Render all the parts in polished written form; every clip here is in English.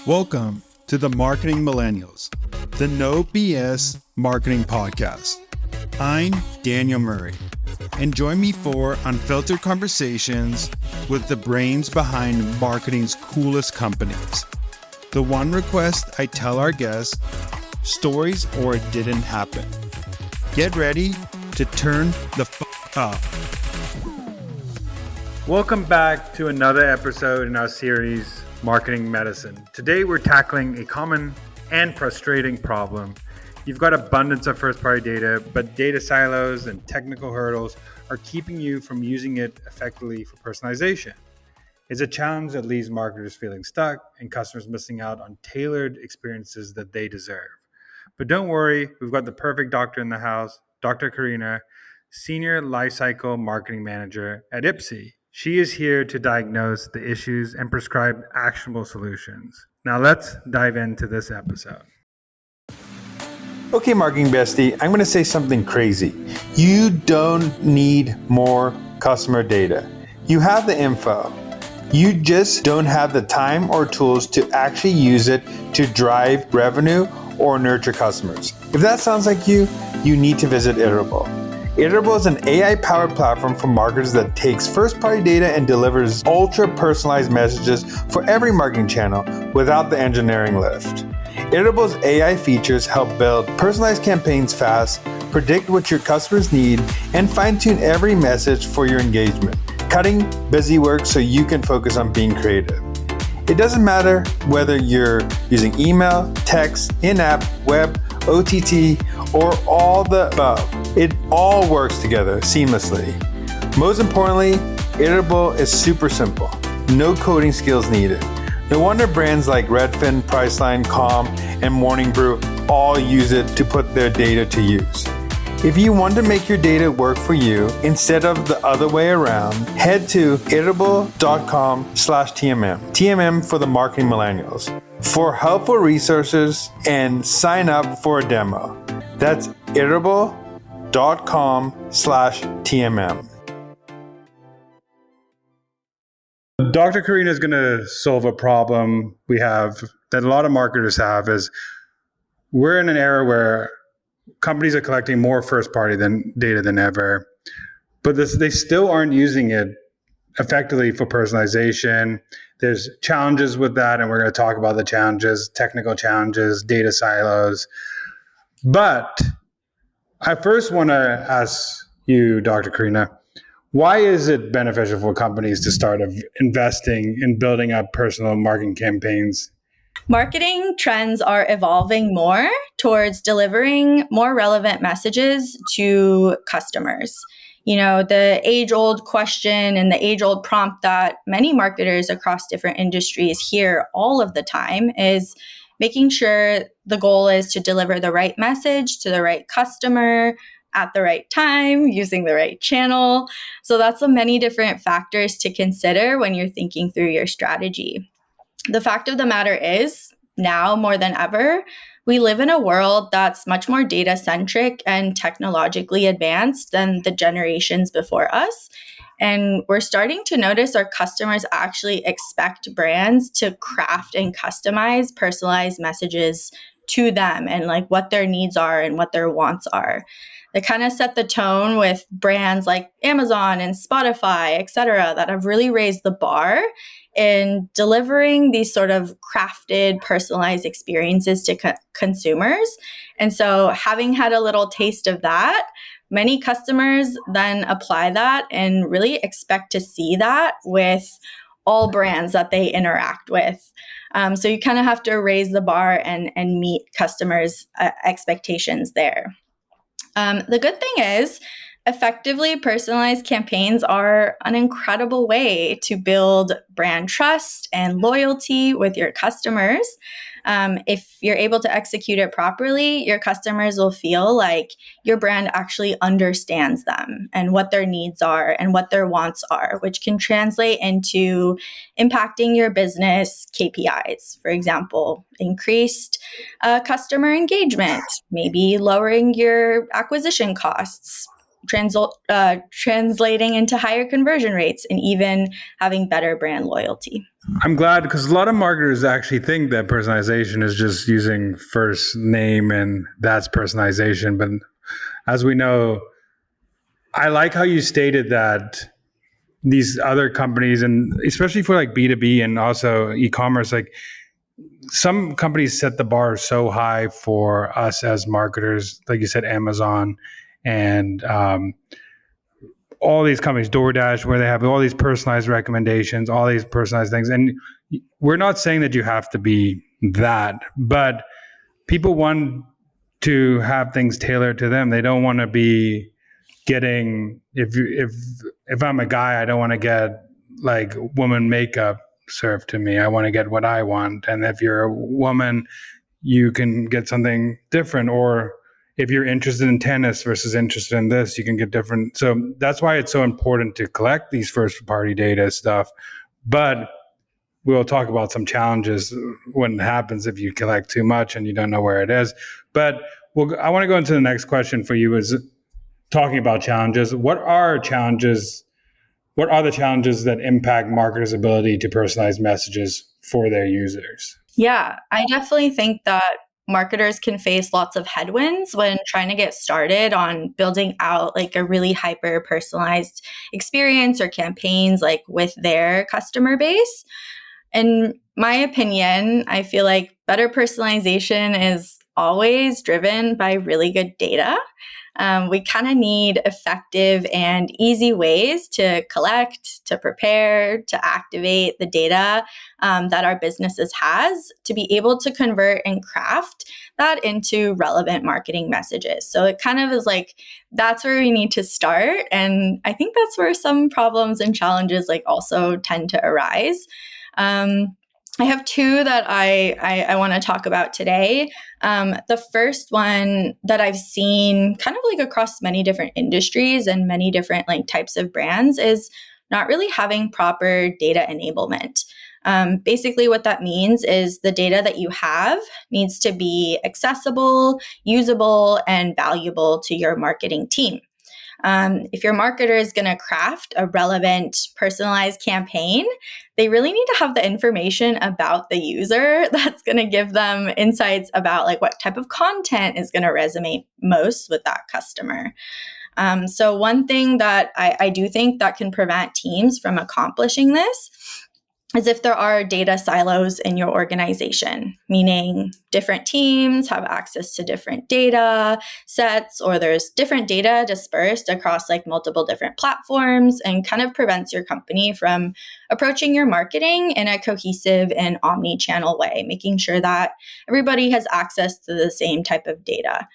Welcome to the Marketing Millennials, the No BS Marketing Podcast. I'm Daniel Murray, and join me for unfiltered conversations with the brains behind marketing's coolest companies. The one request I tell our guests, stories or it didn't happen. Get ready to turn the up. Welcome back to another episode in our series, Marketing Medicine. Today we're tackling a common and frustrating problem. You've got abundance of first-party data, but data silos and technical hurdles are keeping you from using it effectively for personalization. It's a challenge that leaves marketers feeling stuck and customers missing out on tailored experiences that they deserve. But don't worry, we've got the perfect doctor in the house, Dr. Carina, Senior Lifecycle Marketing Manager at IPSY. She is here to diagnose the issues and prescribe actionable solutions. Now let's dive into this episode. Okay, marketing bestie, I'm going to say something crazy. You don't need more customer data. You have the info. You just don't have the time or tools to actually use it to drive revenue or nurture customers. If that sounds like you need to visit Iterable. Iterable is an AI-powered platform for marketers that takes first-party data and delivers ultra-personalized messages for every marketing channel without the engineering lift. Iterable's AI features help build personalized campaigns fast, predict what your customers need, and fine-tune every message for your engagement, cutting busy work so you can focus on being creative. It doesn't matter whether you're using email, text, in-app, web, OTT, or all the above. It all works together seamlessly. Most importantly, Iterable is super simple. No coding skills needed. No wonder brands like Redfin, Priceline, Calm, and Morning Brew all use it to put their data to use. If you want to make your data work for you instead of the other way around, head to iterable.com/TMM. TMM for the marketing millennials. For helpful resources and sign up for a demo. That's iterable.com/TMM. Dr. Carina is going to solve a problem we have that a lot of marketers have is we're in an era where companies are collecting more first-party data than ever, but they still aren't using it effectively for personalization. There's challenges with that, and we're going to talk about the challenges, technical challenges, data silos. But I first want to ask you, Dr. Carina, why is it beneficial for companies to start investing in building up personal marketing campaigns? Marketing trends are evolving more towards delivering more relevant messages to customers. You know, the age-old question and the age-old prompt that many marketers across different industries hear all of the time is making sure the goal is to deliver the right message to the right customer at the right time, using the right channel. So that's the many different factors to consider when you're thinking through your strategy. The fact of the matter is, now more than ever, we live in a world that's much more data-centric and technologically advanced than the generations before us. And we're starting to notice our customers actually expect brands to craft and customize personalized messages to them and like what their needs are and what their wants are. They kind of set the tone with brands like Amazon and Spotify, et cetera, that have really raised the bar in delivering these sort of crafted, personalized experiences to consumers. And so having had a little taste of that, many customers then apply that and really expect to see that with all brands that they interact with. So you kind of have to raise the bar and meet customers' expectations there. The good thing is, effectively personalized campaigns are an incredible way to build brand trust and loyalty with your customers. If you're able to execute it properly, your customers will feel like your brand actually understands them and what their needs are and what their wants are, which can translate into impacting your business KPIs. For example, increased customer engagement, maybe lowering your acquisition costs, translating into higher conversion rates and even having better brand loyalty. I'm glad, because a lot of marketers actually think that personalization is just using first name and that's personalization. But as we know, I like how you stated that these other companies, and especially for like B2B and also e-commerce, like some companies set the bar so high for us as marketers, like you said, Amazon and all these companies, DoorDash, where they have all these personalized recommendations, all these personalized things. And we're not saying that you have to be that, but people want to have things tailored to them. They don't want to be getting, if I'm a guy, I don't want to get like woman makeup served to me. I want to get what I want. And if you're a woman, you can get something different. Or if you're interested in tennis versus interested in this, you can get different. So that's why it's so important to collect these first party data stuff. But we'll talk about some challenges when it happens if you collect too much and you don't know where it is. But I want to go into the next question for you, is talking about challenges. What are the challenges that impact marketers' ability to personalize messages for their users? Yeah, I definitely think that marketers can face lots of headwinds when trying to get started on building out like a really hyper personalized experience or campaigns like with their customer base. In my opinion, I feel like better personalization is always driven by really good data. We kind of need effective and easy ways to collect, to prepare, to activate the data that our businesses has to be able to convert and craft that into relevant marketing messages. So it kind of is like, that's where we need to start. And I think that's where some problems and challenges like also tend to arise. I have two that I want to talk about today. The first one that I've seen kind of like across many different industries and many different like types of brands is not really having proper data enablement. Basically, what that means is the data that you have needs to be accessible, usable, and valuable to your marketing team. If your marketer is going to craft a relevant, personalized campaign, they really need to have the information about the user that's going to give them insights about like what type of content is going to resonate most with that customer. So one thing that I do think that can prevent teams from accomplishing this is if there are data silos in your organization, meaning different teams have access to different data sets, or there's different data dispersed across like multiple different platforms, and kind of prevents your company from approaching your marketing in a cohesive and omni-channel way, making sure that everybody has access to the same type of data.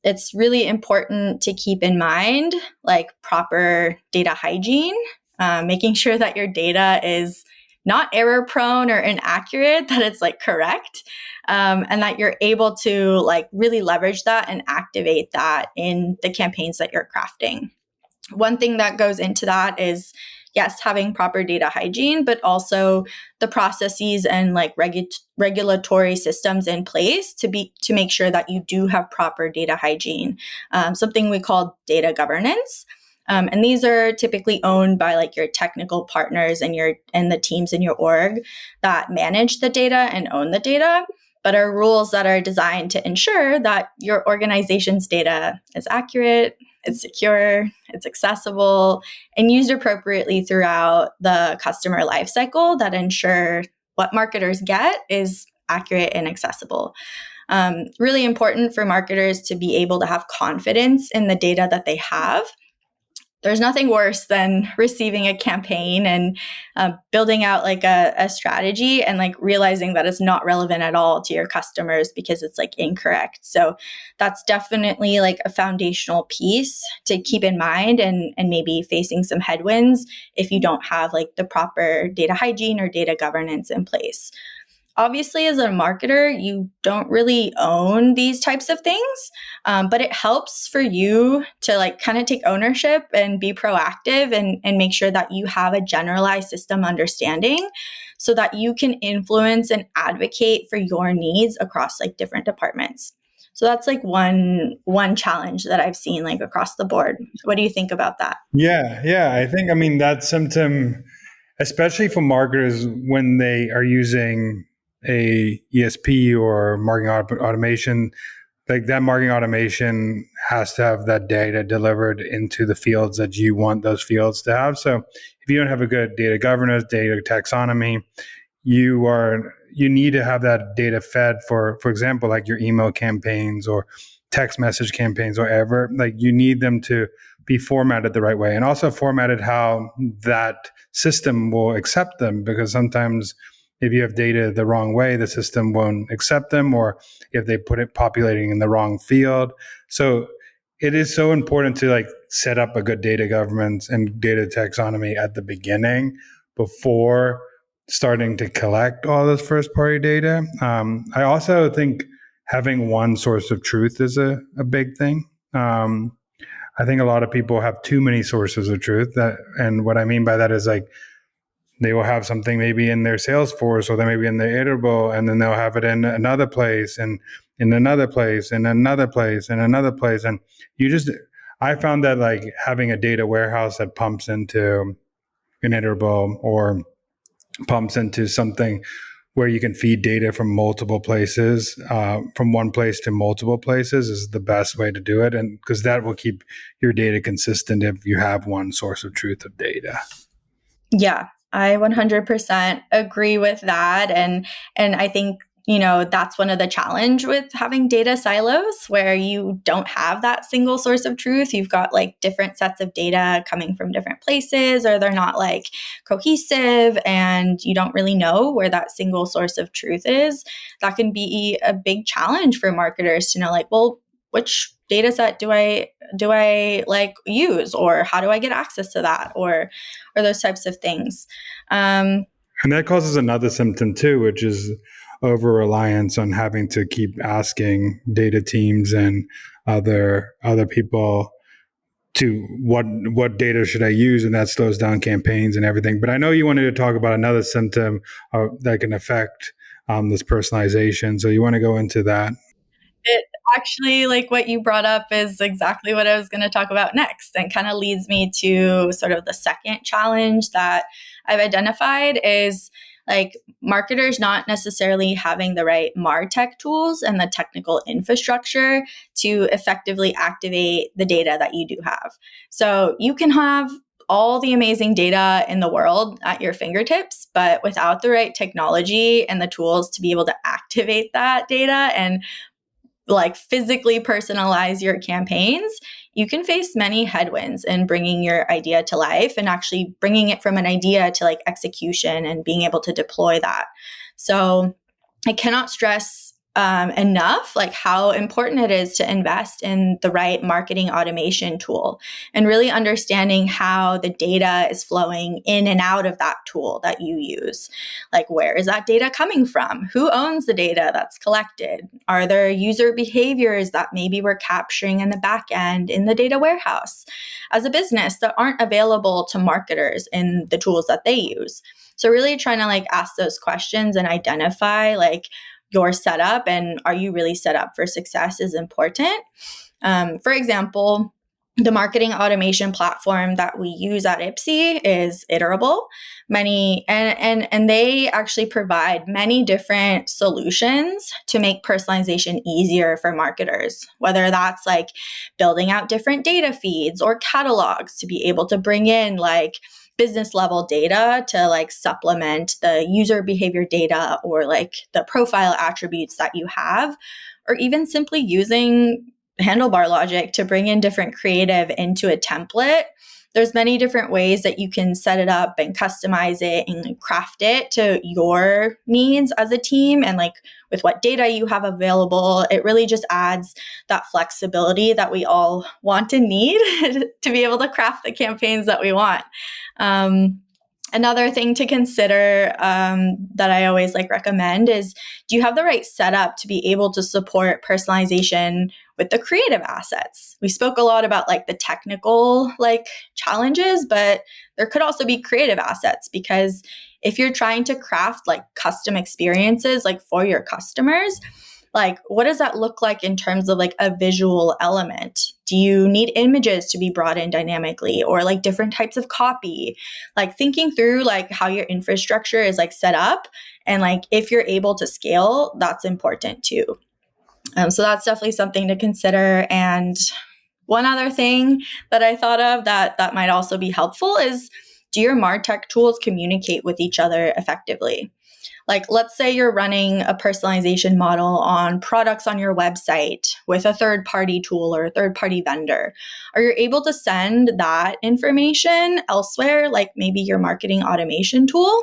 It's really important to keep in mind like proper data hygiene. Making sure that your data is not error prone or inaccurate, that it's like correct, and that you're able to like really leverage that and activate that in the campaigns that you're crafting. One thing that goes into that is, yes, having proper data hygiene, but also the processes and like regulatory systems in place to make sure that you do have proper data hygiene. Something we call data governance. And these are typically owned by like your technical partners and the teams in your org that manage the data and own the data, but are rules that are designed to ensure that your organization's data is accurate, it's secure, it's accessible, and used appropriately throughout the customer lifecycle that ensure what marketers get is accurate and accessible. Really important for marketers to be able to have confidence in the data that they have. There's nothing worse than receiving a campaign and building out like a strategy and like realizing that it's not relevant at all to your customers because it's like incorrect. So that's definitely like a foundational piece to keep in mind and maybe facing some headwinds if you don't have like the proper data hygiene or data governance in place. Obviously, as a marketer, you don't really own these types of things, but it helps for you to like kind of take ownership and be proactive and make sure that you have a generalized system understanding so that you can influence and advocate for your needs across like different departments. So that's like one challenge that I've seen like across the board. What do you think about that? Yeah. I mean, that symptom, especially for marketers when they are using a ESP or automation, like that marketing automation has to have that data delivered into the fields that you want those fields to have. So if you don't have a good data governance, data taxonomy, you need to have that data fed for example, like your email campaigns or text message campaigns or whatever. Like you need them to be formatted the right way, and also formatted how that system will accept them, because sometimes if you have data the wrong way, the system won't accept them, or if they put it populating in the wrong field. So it is so important to like set up a good data governance and data taxonomy at the beginning before starting to collect all this first party data. I also think having one source of truth is a big thing. I think a lot of people have too many sources of truth. And what I mean by that is like they will have something maybe in their Salesforce, or they maybe in their iterable, and then they'll have it in another place, and in another place, and another place, and another place. And I found that like having a data warehouse that pumps into an iterable or pumps into something where you can feed data from multiple places, from one place to multiple places, is the best way to do it. And because that will keep your data consistent if you have one source of truth of data. Yeah, I 100% agree with that. And I think, that's one of the challenge with having data silos where you don't have that single source of truth. You've got like different sets of data coming from different places, or they're not like cohesive, and you don't really know where that single source of truth is. That can be a big challenge for marketers to know, like, well, which data set do I like use, or how do I get access to that, or those types of things. And that causes another symptom too, which is over reliance on having to keep asking data teams and other people to what data should I use, and that slows down campaigns and everything. But I know you wanted to talk about another symptom that can affect this personalization. So you want to go into that? It actually, like what you brought up, is exactly what I was going to talk about next, and kind of leads me to sort of the second challenge that I've identified is like marketers not necessarily having the right MarTech tools and the technical infrastructure to effectively activate the data that you do have. So you can have all the amazing data in the world at your fingertips, but without the right technology and the tools to be able to activate that data and like physically personalize your campaigns, you can face many headwinds in bringing your idea to life and actually bringing it from an idea to like execution and being able to deploy that. So I cannot stress enough like how important it is to invest in the right marketing automation tool and really understanding how the data is flowing in and out of that tool that you use. Like, where is that data coming from? Who owns the data that's collected? Are there user behaviors that maybe we're capturing in the back end in the data warehouse as a business that aren't available to marketers in the tools that they use? So really trying to like ask those questions and identify like your setup and are you really set up for success is important. For example, the marketing automation platform that we use at IPSY is iterable. And they actually provide many different solutions to make personalization easier for marketers, whether that's like building out different data feeds or catalogs to be able to bring in like business level data to like supplement the user behavior data or like the profile attributes that you have, or even simply using handlebar logic to bring in different creative into a template. There's many different ways that you can set it up and customize it and craft it to your needs as a team and like with what data you have available. It really just adds that flexibility that we all want and need to be able to craft the campaigns that we want. Another thing to consider that I always like recommend is, do you have the right setup to be able to support personalization with the creative assets? We spoke a lot about like the technical like challenges, but there could also be creative assets, because if you're trying to craft like custom experiences like for your customers, Like, what does that look like in terms of like a visual element? Do you need images to be brought in dynamically, or like different types of copy? Like thinking through like how your infrastructure is like set up, and like if you're able to scale, that's important too. So that's definitely something to consider. And one other thing that I thought of that might also be helpful is, do your MarTech tools communicate with each other effectively? Like, let's say you're running a personalization model on products on your website with a third-party tool or a third-party vendor. Are you able to send that information elsewhere, like maybe your marketing automation tool?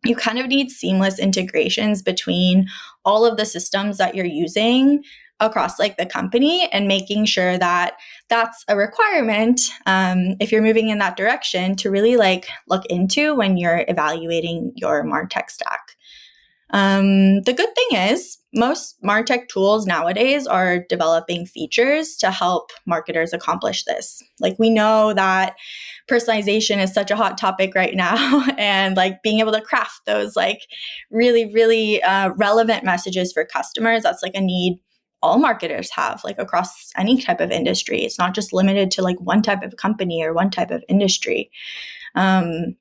You kind of need seamless integrations between all of the systems that you're using across like the company, and making sure that that's a requirement, if you're moving in that direction, to really like look into when you're evaluating your MarTech stack. The good thing is most MarTech tools nowadays are developing features to help marketers accomplish this. Like, we know that personalization is such a hot topic right now, and like being able to craft those like really relevant messages for customers, that's like a need all marketers have, like across any type of industry. It's not just limited to like one type of company or one type of industry. From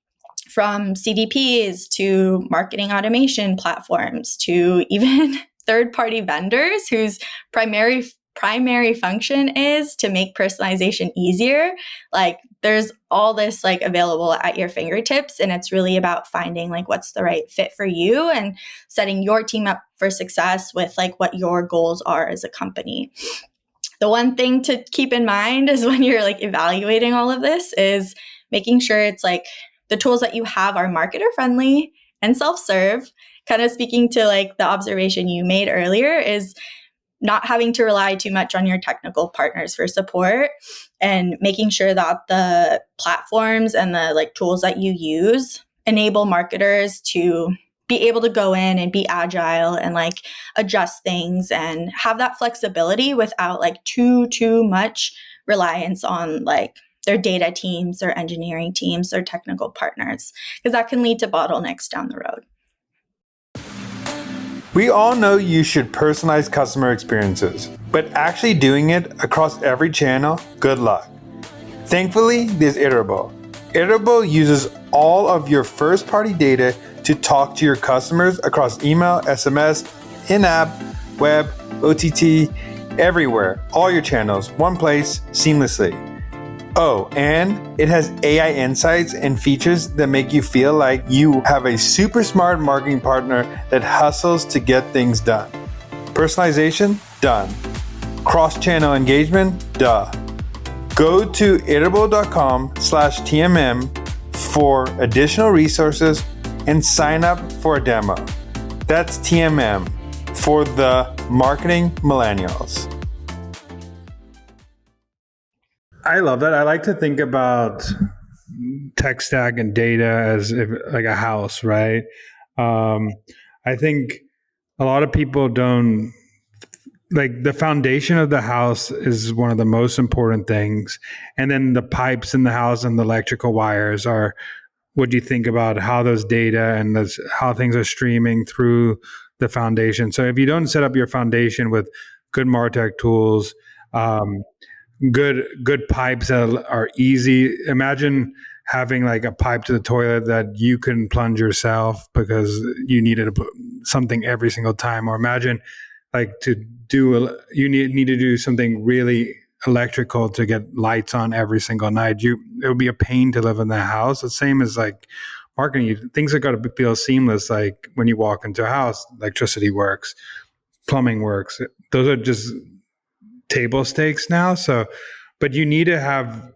CDPs to marketing automation platforms to even third-party vendors whose primary function is to make personalization easier. Like, there's all this like available at your fingertips, and it's really about finding like what's the right fit for you and setting your team up for success with like what your goals are as a company. The one thing to keep in mind is when you're like evaluating all of this is making sure it's like the tools that you have are marketer friendly and self-serve. Kind of speaking to like the observation you made earlier, is not having to rely too much on your technical partners for support, and making sure that the platforms and the like tools that you use enable marketers to be able to go in and be agile and like adjust things and have that flexibility without like too much reliance on like their data teams or engineering teams or technical partners, because that can lead to bottlenecks down the road. We all know you should personalize customer experiences, but actually doing it across every channel, good luck. Thankfully, there's Iterable. Iterable uses all of your first-party data to talk to your customers across email, SMS, in-app, web, OTT, everywhere, all your channels, one place, seamlessly. Oh, and it has AI insights and features that make you feel like you have a super smart marketing partner that hustles to get things done. Personalization? Done. Cross-channel engagement? Duh. Go to iterable.com/TMM for additional resources and sign up for a demo. That's TMM for the Marketing Millennials. I love that. I like to think about tech stack and data as if, like a house, right? I think a lot of people don't, like, the foundation of the house is one of the most important things. And then the pipes in the house and the electrical wires are what you think about how those data and how things are streaming through the foundation. So if you don't set up your foundation with good MarTech tools, good pipes that are easy. Imagine having like a pipe to the toilet that you can plunge yourself because you needed something every single time. Or imagine like you need to do something really electrical to get lights on every single night. It would be a pain to live in the house. The same as like marketing. Things are got to feel seamless. Like when you walk into a house, electricity works, plumbing works. Those are just table stakes now. So, but you need to have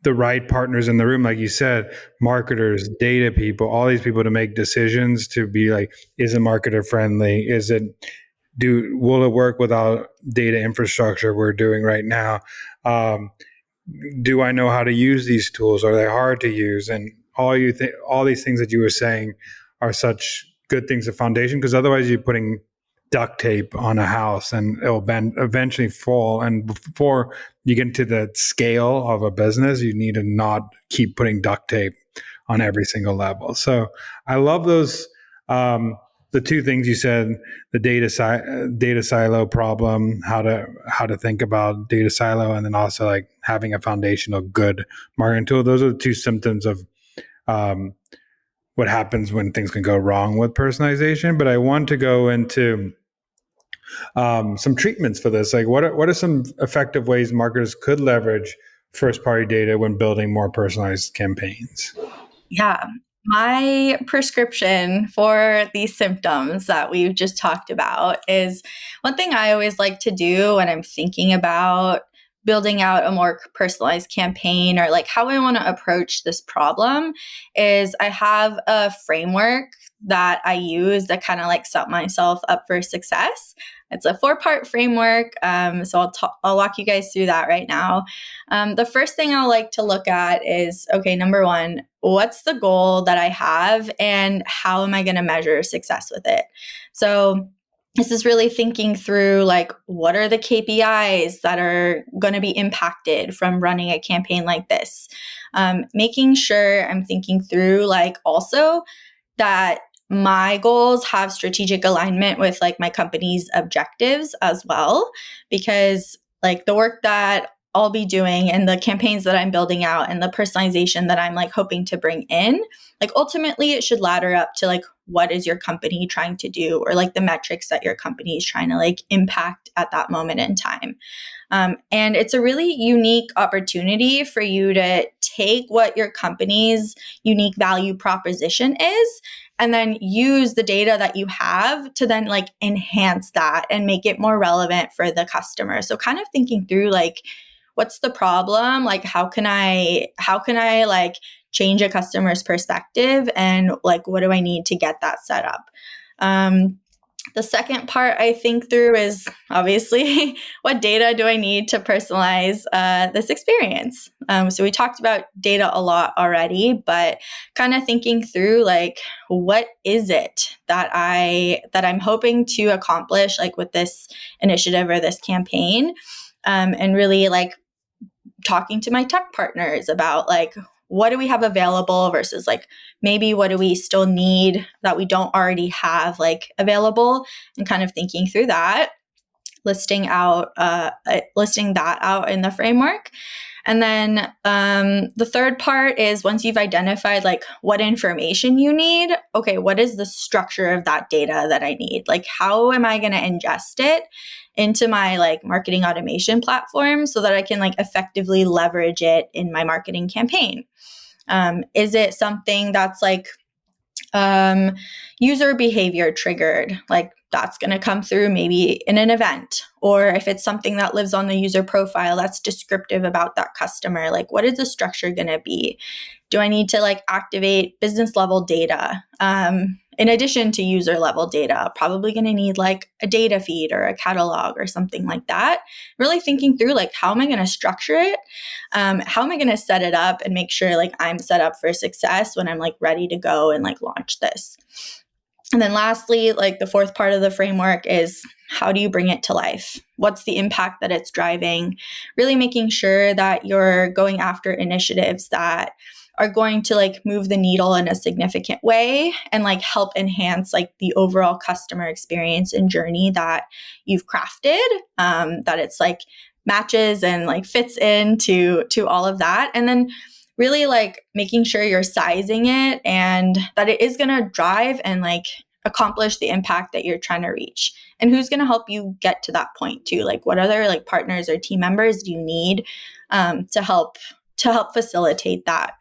the right partners in the room, like you said, marketers, data people, all these people to make decisions to be like, is it marketer friendly? Will it work without data infrastructure we're doing right now? Do I know how to use these tools? Are they hard to use? And all these things that you were saying are such good things of foundation, because otherwise you're putting duct tape on a house and it'll eventually fall. And before you get to the scale of a business, you need to not keep putting duct tape on every single level. So I love those the two things you said, the data silo problem, how to think about data silo, and then also like having a foundational good marketing tool. Those are the two symptoms of what happens when things can go wrong with personalization. But I want to go into some treatments for this. Like, what are some effective ways marketers could leverage first party data when building more personalized campaigns? Yeah. My prescription for these symptoms that we've just talked about is one thing I always like to do when I'm thinking about building out a more personalized campaign or like how I want to approach this problem is I have a framework that I use that kind of like set myself up for success. It's a 4-part framework. So I'll walk you guys through that right now. The first thing I'll like to look at is, okay, number one, what's the goal that I have and how am I going to measure success with it? So this is really thinking through like, what are the KPIs that are going to be impacted from running a campaign like this? Making sure I'm thinking through like also that my goals have strategic alignment with like my company's objectives as well, because like the work that I'll be doing and the campaigns that I'm building out and the personalization that I'm like hoping to bring in, like ultimately it should ladder up to like what is your company trying to do or like the metrics that your company is trying to like impact at that moment in time. And it's a really unique opportunity for you to take what your company's unique value proposition is and then use the data that you have to then like enhance that and make it more relevant for the customer. So kind of thinking through like, what's the problem? Like, how can I like change a customer's perspective and like, what do I need to get that set up? The second part I think through is obviously what data do I need to personalize this experience? So we talked about data a lot already, but kind of thinking through like what is it that I'm hoping to accomplish like with this initiative or this campaign, and really like talking to my tech partners about like what do we have available versus like maybe what do we still need that we don't already have like available, and kind of thinking through that, listing that out in the framework. And then the third part is once you've identified like what information you need, okay, what is the structure of that data that I need? Like how am I going to ingest it into my like marketing automation platform so that I can like effectively leverage it in my marketing campaign? Is it something that's like user behavior triggered? Like that's going to come through maybe in an event, or if it's something that lives on the user profile that's descriptive about that customer, like what is the structure going to be? Do I need to like activate business level data? In addition to user level data, probably going to need like a data feed or a catalog or something like that. Really thinking through like, how am I going to structure it? How am I going to set it up and make sure like I'm set up for success when I'm like ready to go and like launch this? And then lastly, like the fourth part of the framework is how do you bring it to life? What's the impact that it's driving? Really making sure that you're going after initiatives that are going to like move the needle in a significant way and like help enhance like the overall customer experience and journey that you've crafted, that it's like matches and like fits into all of that. And then really like making sure you're sizing it and that it is going to drive and like accomplish the impact that you're trying to reach. And who's going to help you get to that point too? Like what other like partners or team members do you need to help facilitate that?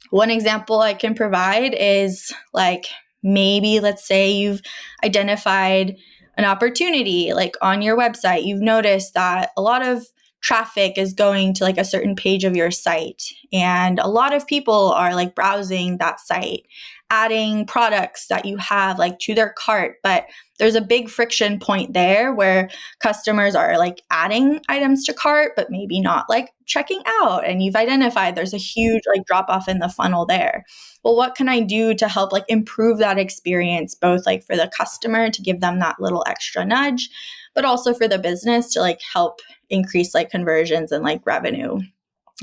One example I can provide is like maybe let's say you've identified an opportunity like on your website. You've noticed that a lot of traffic is going to like a certain page of your site, and a lot of people are like browsing that site, adding products that you have like to their cart, but there's a big friction point there where customers are like adding items to cart but maybe not like checking out, and you've identified there's a huge like drop off in the funnel there. Well, what can I do to help like improve that experience, both like for the customer to give them that little extra nudge, but also for the business to like help increase like conversions and like revenue?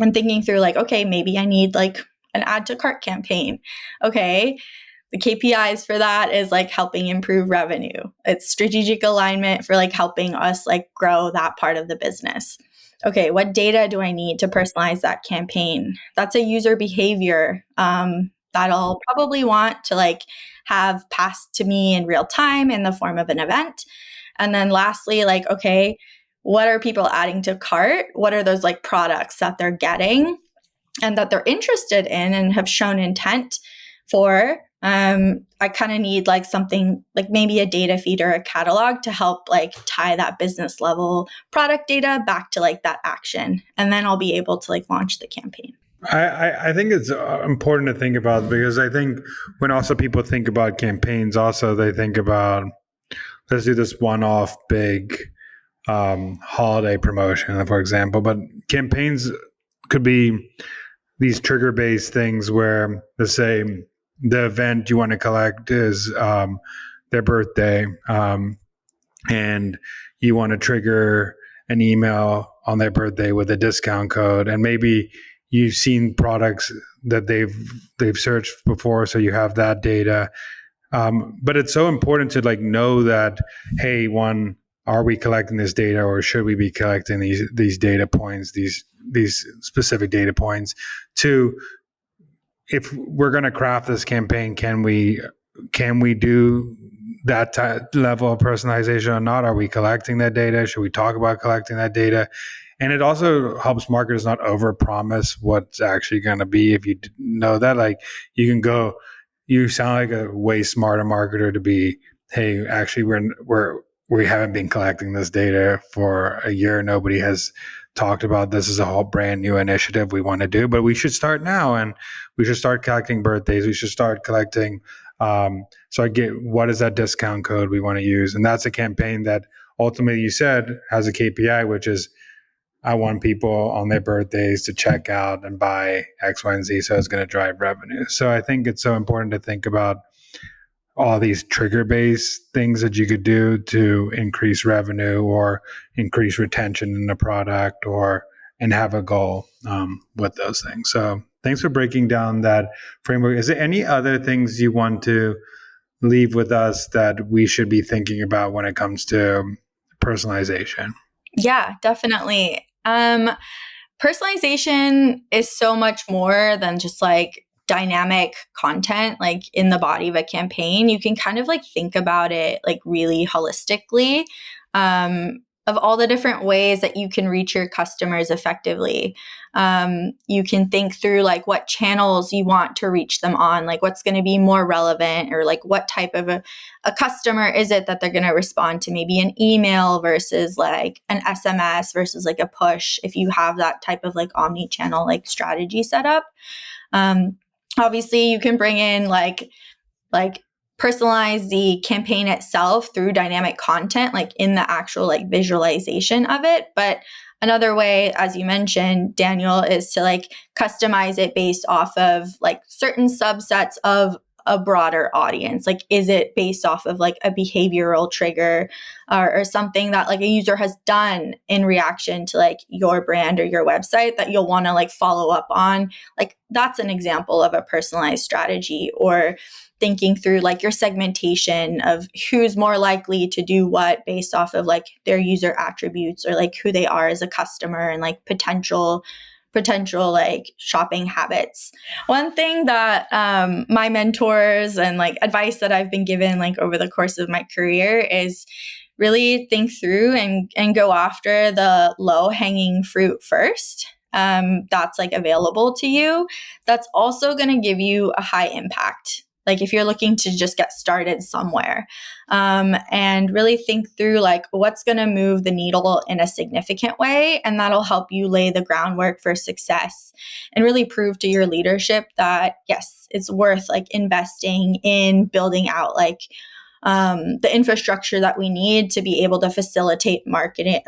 And thinking through like, okay, maybe I need like an add to cart campaign. Okay, the KPIs for that is like helping improve revenue. It's strategic alignment for like helping us like grow that part of the business. Okay, what data do I need to personalize that campaign? That's a user behavior that I'll probably want to like have passed to me in real time in the form of an event. And then lastly, like, okay, what are people adding to cart? What are those like products that they're getting and that they're interested in and have shown intent for? I kind of need like something like maybe a data feed or a catalog to help like tie that business level product data back to like that action. And then I'll be able to like launch the campaign. I think it's important to think about, because I think when also people think about campaigns, also they think about, let's do this one-off big holiday promotion, for example. But campaigns could be these trigger-based things where, let's say, the event you want to collect is their birthday, and you want to trigger an email on their birthday with a discount code, and maybe you've seen products that they've searched before, so you have that data. But it's so important to like know that, hey, one, are we collecting this data, or should we be collecting these data points, these specific data points? Two, if we're going to craft this campaign, can we do that level of personalization or not? Are we collecting that data? Should we talk about collecting that data? And it also helps marketers not overpromise what's actually going to be. If you know that, like, you sound like a way smarter marketer to be, hey, actually we haven't been collecting this data for a year. Nobody has talked about this as a whole brand new initiative we want to do, but we should start now, and we should start collecting birthdays. We should start collecting. So I get, what is that discount code we want to use? And that's a campaign that ultimately, you said, has a KPI, which is, I want people on their birthdays to check out and buy X, Y, and Z. So it's going to drive revenue. So I think it's so important to think about all these trigger-based things that you could do to increase revenue or increase retention in the product, and have a goal with those things. So thanks for breaking down that framework. Is there any other things you want to leave with us that we should be thinking about when it comes to personalization? Yeah, definitely. Personalization is so much more than just like dynamic content, like in the body of a campaign. You can kind of like think about it like really holistically, of all the different ways that you can reach your customers effectively. You can think through like what channels you want to reach them on, like what's going to be more relevant, or like what type of a customer is it that they're going to respond to, maybe an email versus like an SMS versus like a push, if you have that type of like omni-channel like strategy set up. Obviously you can bring in like personalize the campaign itself through dynamic content, like in the actual like visualization of it. But another way, as you mentioned, Daniel, is to like customize it based off of like certain subsets of a broader audience. Like, is it based off of like a behavioral trigger or something that like a user has done in reaction to like your brand or your website that you'll want to like follow up on? Like, that's an example of a personalized strategy. Or thinking through like your segmentation of who's more likely to do what based off of like their user attributes, or like who they are as a customer, and like potential like shopping habits. One thing that my mentors and like advice that I've been given like over the course of my career is really think through and go after the low hanging fruit first. That's like available to you. That's also going to give you a high impact. Like if you're looking to just get started somewhere, and really think through like what's going to move the needle in a significant way. And that'll help you lay the groundwork for success and really prove to your leadership that, yes, it's worth like investing in building out like the infrastructure that we need to be able to facilitate marketing,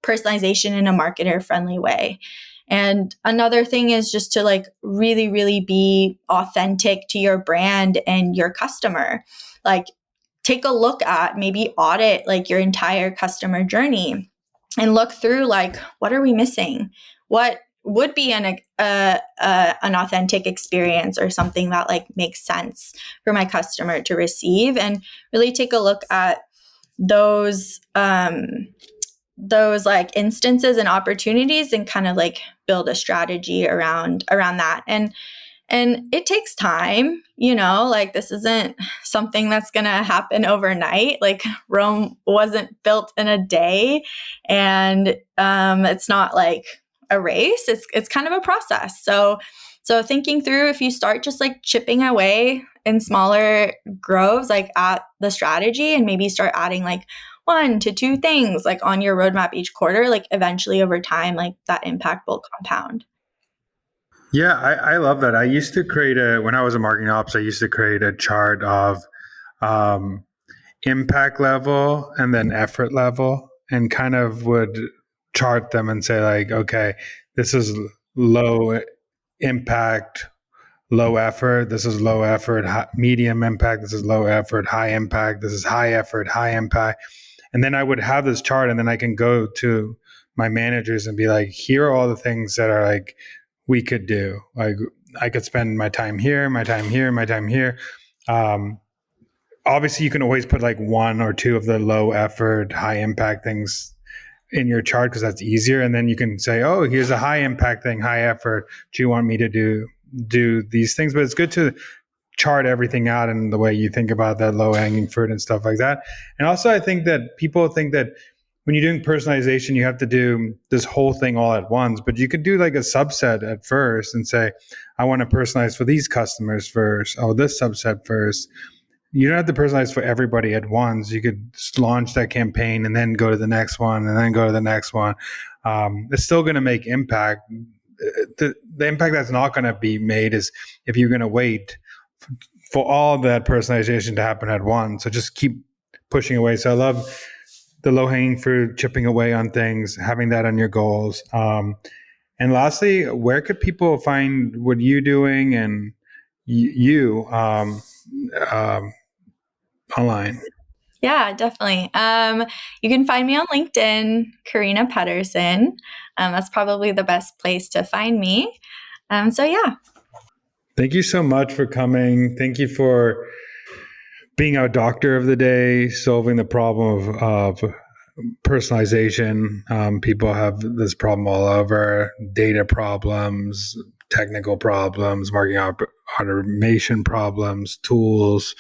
personalization in a marketer friendly way. And another thing is just to like really, really be authentic to your brand and your customer. Like take a look at, maybe audit like your entire customer journey and look through like, what are we missing? What would be an authentic experience or something that like makes sense for my customer to receive, and really take a look at those like instances and opportunities and kind of like build a strategy around that. And it takes time, like this isn't something that's going to happen overnight. Like Rome wasn't built in a day, and it's not like a race. It's kind of a process. So thinking through, if you start just like chipping away in smaller groves, like at the strategy, and maybe start adding like 1 to 2 things like on your roadmap each quarter, like eventually over time, like that impact will compound. Yeah, I love that. I used to when I was a marketing ops, I used to create a chart of impact level and then effort level, and kind of would chart them and say like, okay, this is low impact, low effort. This is low effort, medium impact. This is low effort, high impact. This is high effort, high impact. And then I would have this chart, and then I can go to my managers and be like, here are all the things that are like, we could do. Like I could spend my time here, my time here, my time here. Obviously you can always put like 1 or 2 of the low effort, high impact things in your chart because that's easier. And then you can say, oh, here's a high impact thing, high effort. Do you want me to do these things? But it's good to chart everything out in the way you think about that low hanging fruit and stuff like that. And also I think that people think that when you're doing personalization, you have to do this whole thing all at once, but you could do like a subset at first and say, I want to personalize for these customers first. Oh, this subset first. You don't have to personalize for everybody at once. You could just launch that campaign and then go to the next one and then go to the next one. It's still going to make impact. The impact that's not going to be made is if you're going to wait for all that personalization to happen at once. So just keep pushing away. So I love the low-hanging fruit, chipping away on things, having that on your goals. And lastly, where could people find what you're doing and you online? Yeah, definitely. You can find me on LinkedIn, Carina Pedersen. That's probably the best place to find me. So yeah. Thank you so much for coming. Thank you for being our doctor of the day, solving the problem of personalization. People have this problem all over: data problems, technical problems, marketing automation problems, tools,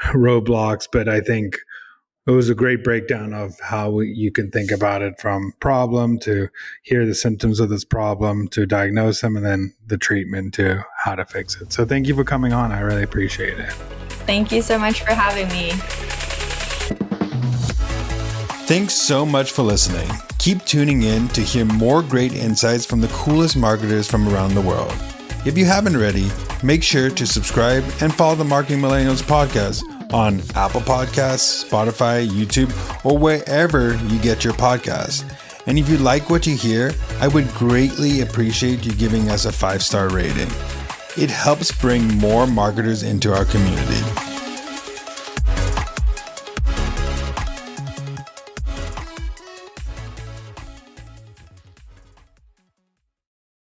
roadblocks. But I think it was a great breakdown of how you can think about it, from problem to here are the symptoms of this problem to diagnose them, and then the treatment to how to fix it. So thank you for coming on. I really appreciate it. Thank you so much for having me. Thanks so much for listening. Keep tuning in to hear more great insights from the coolest marketers from around the world. If you haven't already, make sure to subscribe and follow the Marketing Millennials podcast on Apple Podcasts, Spotify, YouTube, or wherever you get your podcasts. And if you like what you hear, I would greatly appreciate you giving us a 5-star rating. It helps bring more marketers into our community.